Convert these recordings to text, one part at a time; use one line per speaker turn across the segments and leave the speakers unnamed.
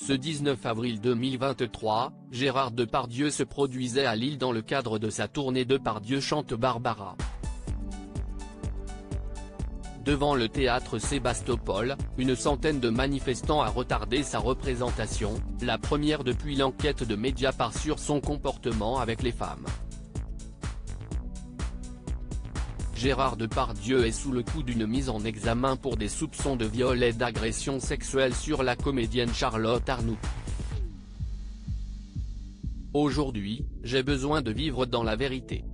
Ce 19 avril 2023, Gérard Depardieu se produisait à Lille dans le cadre de sa tournée Depardieu chante Barbara. Devant le théâtre Sébastopol, une centaine de manifestants a retardé sa représentation, la première depuis l'enquête de Mediapart sur son comportement avec les femmes. Gérard Depardieu est sous le coup d'une mise en examen pour des soupçons de viol et d'agression sexuelle sur la comédienne Charlotte Arnoult. Aujourd'hui, j'ai besoin de vivre dans la vérité.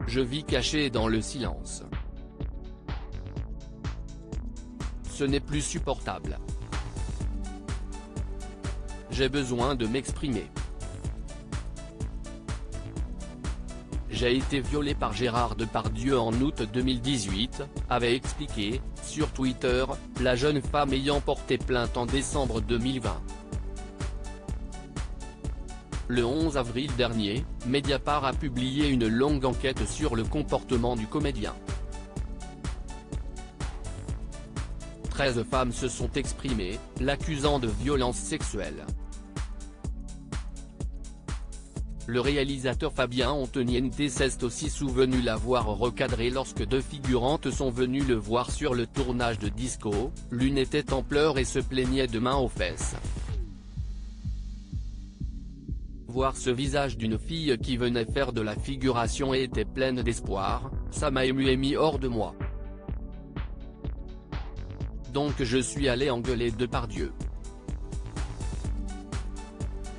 Je vis caché dans le silence. Ce n'est plus supportable. J'ai besoin de m'exprimer. J'ai été violée par Gérard Depardieu en août 2018, avait expliqué, sur Twitter, la jeune femme ayant porté plainte en décembre 2020. Le 11 avril dernier, Mediapart a publié une longue enquête sur le comportement du comédien. 13 femmes se sont exprimées, l'accusant de violences sexuelles. Le réalisateur Fabien Antoniente s'est aussi souvenu l'avoir recadré lorsque deux figurantes sont venues le voir sur le tournage de Disco, l'une était en pleurs et se plaignait de mains aux fesses. Voir ce visage d'une fille qui venait faire de la figuration et était pleine d'espoir, ça m'a ému et mis hors de moi. Donc je suis allé engueuler Depardieu.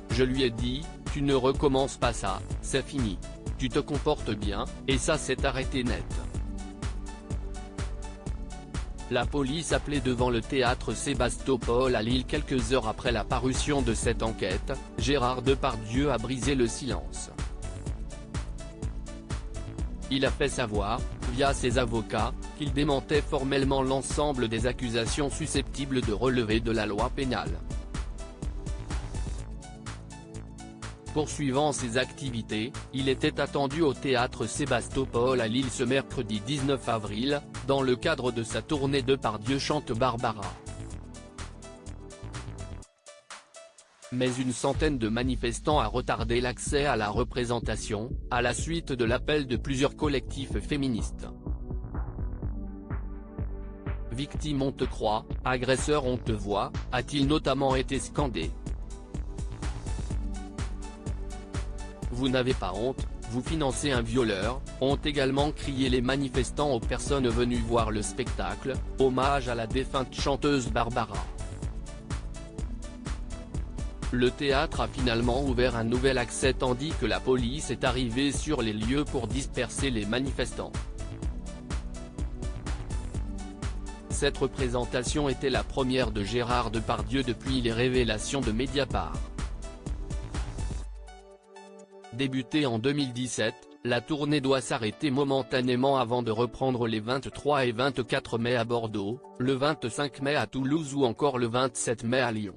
Je lui ai dit, tu ne recommences pas ça, c'est fini. Tu te comportes bien, et ça s'est arrêté net. La police appelée devant le théâtre Sébastopol à Lille quelques heures après la parution de cette enquête, Gérard Depardieu a brisé le silence. Il a fait savoir, via ses avocats, qu'il démentait formellement l'ensemble des accusations susceptibles de relever de la loi pénale. Poursuivant ses activités, il était attendu au théâtre Sébastopol à Lille ce mercredi 19 avril, dans le cadre de sa tournée Depardieu chante Barbara. Mais une centaine de manifestants a retardé l'accès à la représentation, à la suite de l'appel de plusieurs collectifs féministes. Victime on te croit, agresseur on te voit, a-t-il notamment été scandé. Vous n'avez pas honte, vous financez un violeur, ont également crié les manifestants aux personnes venues voir le spectacle, hommage à la défunte chanteuse Barbara. Le théâtre a finalement ouvert un nouvel accès tandis que la police est arrivée sur les lieux pour disperser les manifestants. Cette représentation était la première de Gérard Depardieu depuis les révélations de Mediapart. Débutée en 2017, la tournée doit s'arrêter momentanément avant de reprendre les 23 et 24 mai à Bordeaux, le 25 mai à Toulouse ou encore le 27 mai à Lyon.